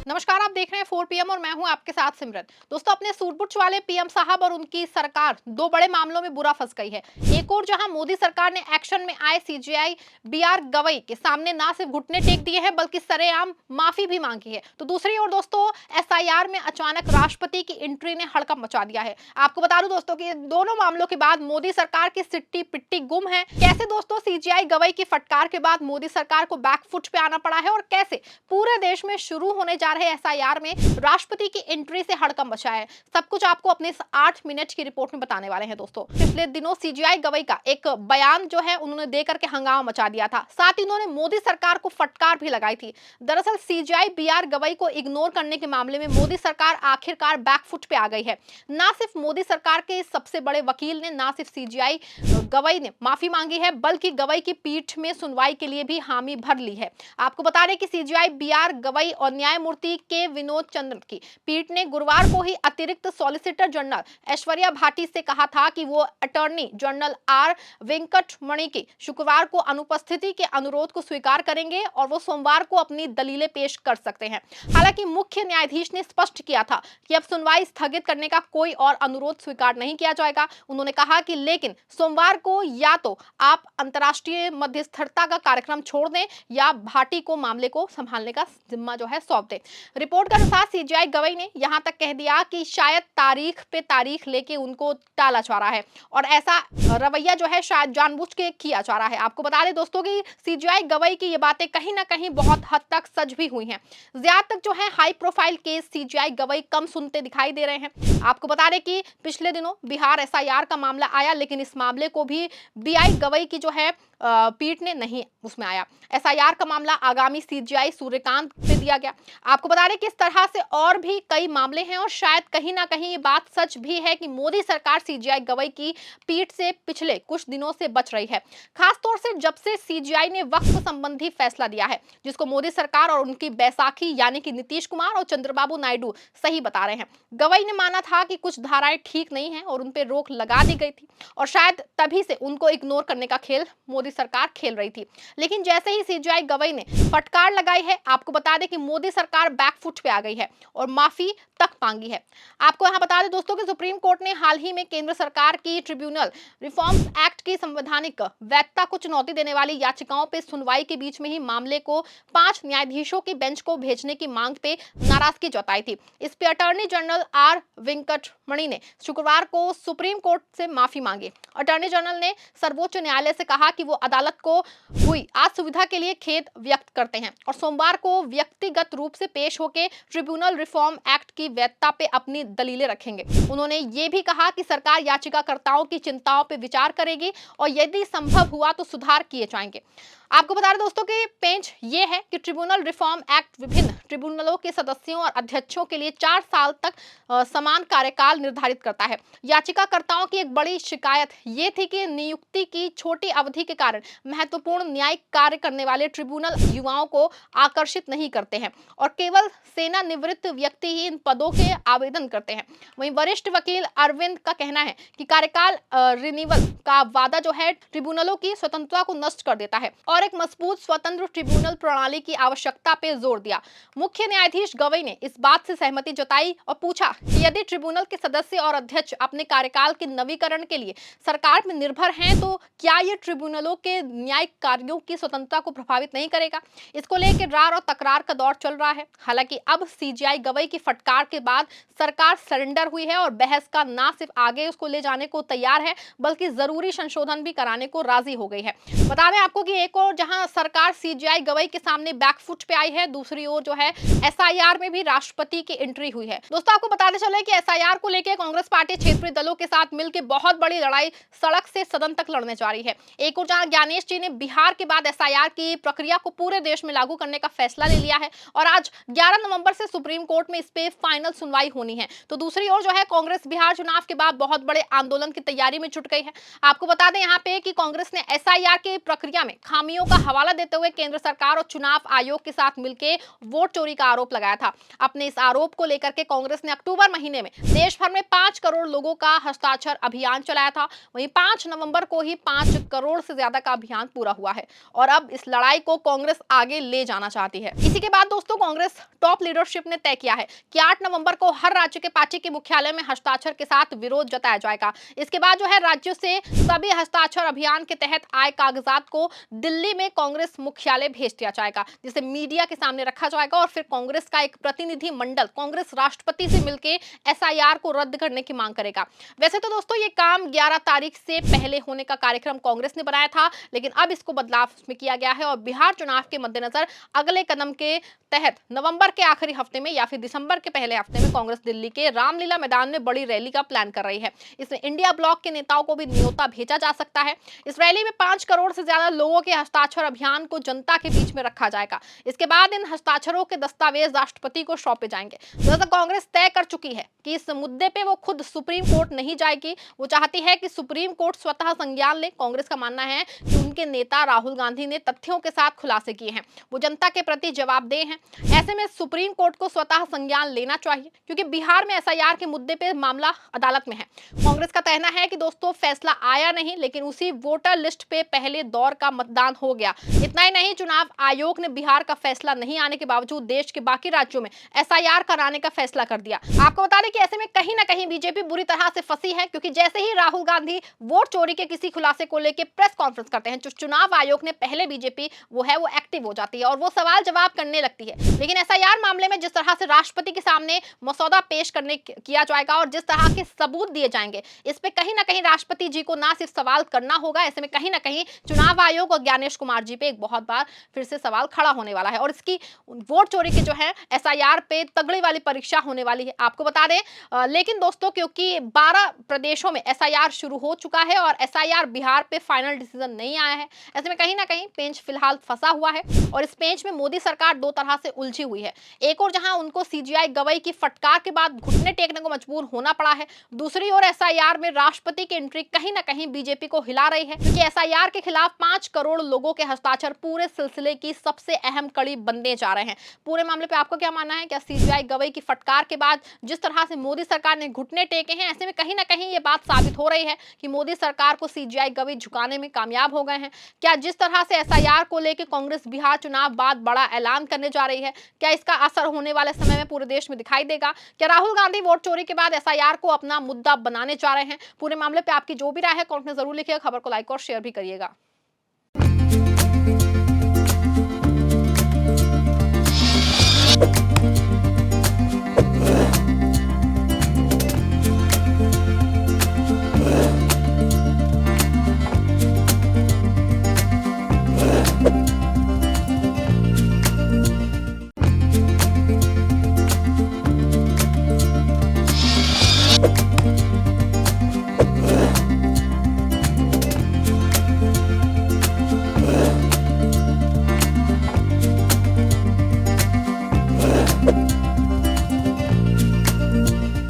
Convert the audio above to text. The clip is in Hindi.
नमस्कार, आप देख रहे हैं 4 पीएम और मैं हूं आपके साथ सिमरन। दोस्तों, अपने सूटबूट वाले पीएम साहब और उनकी सरकार दो बड़े मामलों में बुरा फंस गई है। एक और जहां मोदी सरकार ने एक्शन में आए सीजेआई बीआर गवई के सामने ना सिर्फ घुटने टेक दिए हैं बल्कि सरेआम माफी भी मांगी है, तो दूसरी ओर दोस्तों एसआईआर में अचानक राष्ट्रपति की एंट्री ने हड़कंप मचा दिया है। आपको बता दूं दोस्तों कि दोनों मामलों के बाद मोदी सरकार की सिट्टी पिट्टी गुम है। कैसे दोस्तों सीजेआई गवई की फटकार के बाद मोदी सरकार को बैकफुट पे आना पड़ा है और कैसे पूरे देश में शुरू होने जा रहे एसआईआर में राष्ट्रपति की एंट्री से हड़कंप मचा है, सब कुछ आपको अपने इस 8 मिनट की रिपोर्ट में बताने वाले हैं। दोस्तों, पिछले दिनों सीजीआई गवई का एक बयान जो है उन्होंने देकर के हंगामा मचा दिया था, साथ ही उन्होंने मोदी सरकार को फटकार भी लगाई थी। दरअसल सीजीआई बीआर गवई को इग्नोर करने के मामले में मोदी सरकार आखिरकार बैकफुट पे आ गई है। ना सिर्फ मोदी सरकार के सबसे बड़े वकील ने ना सिर्फ सीजीआई गवई ने माफी मांगी है बल्कि गवई की पीठ में सुनवाई के लिए भी हामी भर ली है। आपको बता दें कि सीजीआई बीआर गवई और न्यायमूर्ति के विनोद चंद्र की पीठ ने गुरुवार को ही अतिरिक्त सॉलिसिटर जनरल ऐश्वर्या भाटी से कहा था कि वो अटॉर्नी जनरल आर वेंकटमणि की शुक्रवार को अनुपस्थिति के अनुरोध को स्वीकार करेंगे और वो सोमवार को अपनी दलीलें पेश कर सकते हैं। हालांकि मुख्य न्यायाधीश ने स्पष्ट किया था कि अब सुनवाई स्थगित करने का कोई और अनुरोध स्वीकार नहीं किया जाएगा। उन्होंने कहा कि लेकिन सोमवार को या तो आप अंतर्राष्ट्रीय मध्यस्थता का कार्यक्रम छोड़ दें या भाटी को मामले को संभालने का जिम्मा जो है सौंप दे। रिपोर्ट के अनुसार सीजीआई गवई ने यहां तक कह दिया कि शायद तारीख पे तारीख लेके उनको टाला जा रहा है और ऐसा रवैया जो है शायद जानबूझ के किया जा रहा है। आपको बता दें दोस्तों कि सीजीआई गवई की ये बातें कहीं ना कहीं बहुत हद तक सच भी हुई हैं। ज्यादातर जो है high profile case CJI Gavai कम सुनते दिखाई दे रहे हैं। आपको बता दें कि पिछले दिनों बिहार एसआईआर का मामला आया, लेकिन इस मामले को भी बीआई गवई की जो है पीठ ने नहीं उसमें आया। एसआईआर का मामला आगामी सीजीआई सूर्यकांत पे दिया गया। आपको बता दें कि इस तरह से और भी कई मामले हैं और शायद कहीं ना कहीं ये बात सच भी है कि मोदी सरकार सीजीआई गवई की पीठ से पिछले कुछ दिनों से बच रही है, खासतौर से जब से सीजीआई ने वक्फ संबंधी फैसला दिया है, जिसको मोदी सरकार और उनकी बैसाखी यानी कि नीतीश कुमार और चंद्रबाबू नायडू सही बता रहे हैं। गवई ने माना था कि कुछ धाराएं ठीक नहीं है और उन पर रोक लगा दी गई थी और शायद तभी से उनको इग्नोर करने का खेल मोदी सरकार खेल रही थी। लेकिन जैसे ही सीजीआई गवई ने फटकार लगाई है, आपको बता दें कि मोदी सरकार बैकफुट पे आ गई है और माफी तक मांगी है। आपको यहां बता दें दोस्तों कि सुप्रीम कोर्ट ने हाल ही में केंद्र सरकार की ट्रिब्यूनल रिफॉर्म्स एक्ट की संवैधानिक वैधता को चुनौती देने वाली याचिकाओं पर सुनवाई के बीच में ही मामले को 5 न्यायाधीशों की बेंच को भेजने की मांग पे नाराजगी जताई थी। इस पे अटॉर्नी जनरल आर वेंकटमणि ने शुक्रवार को सुप्रीम कोर्ट से माफी मांगी। अटॉर्नी जनरल ने सर्वोच्च न्यायालय से कहा कि वो अदालत को हुई असुविधा के लिए खेद व्यक्त करते हैं और सोमवार को व्यक्तिगत रूप से पेश होकर ट्रिब्यूनल रिफॉर्म एक्ट की वैधता पे अपनी दलीलें रखेंगे। उन्होंने ये भी कहा कि सरकार याचिकाकर्ताओं की चिंताओं पर विचार करेगी और यदि संभव हुआ तो सुधार किए जाएंगे। आपको बता दें दोस्तों कि पेंच ये है कि ट्रिब्यूनल रिफॉर्म एक्ट विभिन्न ट्रिब्यूनलों के सदस्यों और अध्यक्षों के लिए 4 साल तक समान कार्यकाल निर्धारित करता है। याचिकाकर्ताओं की एक बड़ी शिकायत ये थी कि नियुक्ति की छोटी अवधि के कारण महत्वपूर्ण न्यायिक कार्य करने वाले ट्रिब्यूनल युवाओं को आकर्षित नहीं करते हैं और केवल सेवानिवृत्त व्यक्ति ही इन पदों के आवेदन करते हैं। वहीं वरिष्ठ वकील अरविंद का कहना है कि कार्यकाल रिन्यूअल का वादा जो है ट्रिब्यूनलों की स्वतंत्रता को नष्ट कर देता है और एक मजबूत स्वतंत्र ट्रिब्यूनल प्रणाली की आवश्यकता पर जोर दिया। मुख्य न्यायाधीश गवई ने इस बात से सहमति जताई और पूछा कि यदि ट्रिब्यूनल के सदस्य और अध्यक्ष अपने कार्यकाल के नवीकरण के लिए सरकार में निर्भर हैं तो क्या ये ट्रिब्यूनलों के न्यायिक कार्यों की स्वतंत्रता को प्रभावित नहीं करेगा। इसको लेकर रार और तकरार का दौर चल रहा है। हालांकि अब सीजीआई गवई की फटकार के बाद सरकार सरेंडर हुई है और बहस का ना सिर्फ आगे उसको ले जाने को तैयार है बल्कि जरूरी संशोधन भी कराने को राजी हो गई है। बता दें आपको कि एक और जहां सरकार सीजीआई गवई के सामने बैकफुट पे आई है, दूसरी ओर जो है एसआईआर में भी राष्ट्रपति की एंट्री हुई है। दोस्तों, आपको बताते चले कि एसआईआर को लेकर कांग्रेस पार्टी क्षेत्रीय दलों के साथ मिलकर बहुत बड़ी लड़ाई सड़क से सदन तक लड़ने जा रही है। एक और जहां ज्ञानेश जी ने बिहार के बाद एसआईआर की प्रक्रिया को पूरे देश में लागू करने का फैसला ले लिया है और आज 11 नवंबर से सुप्रीम कोर्ट में इस पे फाइनल सुनवाई होनी है, तो दूसरी ओर जो है कांग्रेस बिहार चुनाव के बाद बहुत बड़े आंदोलन की तैयारी में जुट गई है। आपको बता दें यहाँ पे कि कांग्रेस ने एसआईआर की प्रक्रिया में खामियों खामियों का हवाला देते हुए केंद्र सरकार और चुनाव आयोग के साथ मिलकर वोट चोरी का आरोप लगाया था। अपने इस आरोप को लेकर के कांग्रेस ने अक्टूबर महीने में देश भर में 5 करोड़ लोगों का हस्ताक्षर अभियान चलाया था। वहीं 5 नवंबर को ही 5 करोड़ से ज्यादा का अभियान पूरा हुआ है और अब इस लड़ाई को कांग्रेस आगे ले जाना चाहती है। इसी के बाद दोस्तों कांग्रेस टॉप लीडरशिप ने तय किया है कि 8 नवंबर को हर राज्य के पार्टी के मुख्यालय में हस्ताक्षर के साथ विरोध जताया जाएगा। इसके बाद जो है राज्यों से सभी हस्ताक्षर अभियान के तहत आए कागजात को दिल्ली में कांग्रेस मुख्यालय भेज दिया जाएगा, जिसे मीडिया के सामने रखा जाएगा और फिर कांग्रेस का एक प्रतिनिधि मंडल कांग्रेस राष्ट्रपति से मिलकर एसआईआर को रद्द करने की मांग करेगा। वैसे तो दोस्तों ये काम 11 तारीख से पहले होने का कार्यक्रम कांग्रेस ने बनाया था, लेकिन अब इसको बदलाव में किया गया है और बिहार चुनाव के मद्देनजर अगले कदम के तहत नवंबर के आखिरी हफ्ते में या फिर दिसंबर के पहले हफ्ते में कांग्रेस दिल्ली के रामलीला मैदान में बड़ी रैली का प्लान कर रही है। इसमें इंडिया ब्लॉक के नेताओं को भी न्योता भेजा जा सकता है। इस रैली में 5 करोड़ से ज्यादा लोगों के हस्ताक्षर अभियान को जनता के बीच में रखा जाएगा। इसके बाद इन हस्ताक्षरों के दस्तावेज राष्ट्रपति को सौंपे जाएंगे। दरअसल कांग्रेस तय कर चुकी है कि इस मुद्दे पे वो खुद सुप्रीम कोर्ट नहीं जाएगी। वो चाहती है कि सुप्रीम कोर्ट स्वतः संज्ञान ले। कांग्रेस का मानना है कि उनके नेता राहुल गांधी ने तथ्यों के साथ खुलासे किए हैं, वो जनता के प्रति जवाबदेह हैं। ऐसे में सुप्रीम कोर्ट को स्वतः संज्ञान लेना चाहिए, क्योंकि बिहार में एसआईआर के मुद्दे पे मामला अदालत में है। कांग्रेस का कहना है कि दोस्तों फैसला आया नहीं, लेकिन उसी वोटर लिस्ट पे पहले दौर का मतदान हो गया। इतना ही नहीं, चुनाव आयोग ने बिहार का फैसला नहीं आने के बावजूद देश के बाकी राज्यों में एसआईआर कराने का फैसला कर दिया। आपको बता दें कि ऐसे में कहीं ना कहीं बीजेपी बुरी तरह से फंसी है, क्योंकि जैसे ही राहुल गांधी वोट चोरी के किसी खुलासे को लेकर प्रेस कॉन्फ्रेंस करते हैं, चुनाव आयोग ने पहले बीजेपी वो एक्टिव हो जाती है और वो सवाल जवाब करने लगती है। लेकिन एसआईआर मामले में जिस तरह से राष्ट्रपति के सामने मसौदा पेश करने किया जाएगा और जिस तरह के सबूत दिए जाएंगे, इस पे कहीं ना कहीं राष्ट्रपति जी को ना सिर्फ सवाल करना होगा, ऐसे में कहीं ना कहीं चुनाव आयोग और ज्ञानेश कुमार जी पे एक बहुत बार फिर से सवाल खड़ा होने वाला है और इसकी वोट चोरी के जो है एसआईआर पे तगड़ी वाली परीक्षा होने वाली है, आपको बता दें। लेकिन दोस्तों क्योंकि 12 प्रदेशों में एसआईआर शुरू हो चुका है और एसआईआर बिहार पे फाइनल डिसीजन नहीं आया है, ऐसे में कहीं ना कहीं पेंच फिलहाल फंसा हुआ है और इस पेंच में मोदी सरकार दो तरह से उलझी हुई है। एक और जहां उनको सीजीआई गवाही की फटकार के बाद घुटने टेकने को मजबूर होना पड़ा है, दूसरी ओर एसआईआर में राष्ट्रपति की एंट्री कहीं ना कहीं बीजेपी को हिला रही है, क्योंकि एसआईआर के खिलाफ 5 करोड़ लोगों के हस्ताक्षर पूरे सिलसिले की सबसे अहम कड़ी बनने जा रहे हैं। पूरे मामले पे आपको क्या मानना है? क्या सीजीआई गवाही की फटकार के बाद जिस तरह से मोदी सरकार ने घुटने टेके हैं, ऐसे में कहीं ना कहीं ये बात साबित हो रही है कि मोदी सरकार को सीजीआई गवाही झुकाने में कामयाब हो गए हैं? क्या जिस तरह से एसआईआर को लेकर कांग्रेस बिहार चुनाव बाद बड़ा ऐलान करने जा रही है, क्या इसका असर होने वाले समय में पूरे देश में दिखाई देगा? क्या राहुल गांधी वोट चोरी के बाद एसआईआर को अपना मुद्दा बनाने जा रहे हैं? पूरे मामले पे आपकी जो भी राय है कमेंट में जरूर लिखिएगा। खबर को लाइक और शेयर भी करिएगा।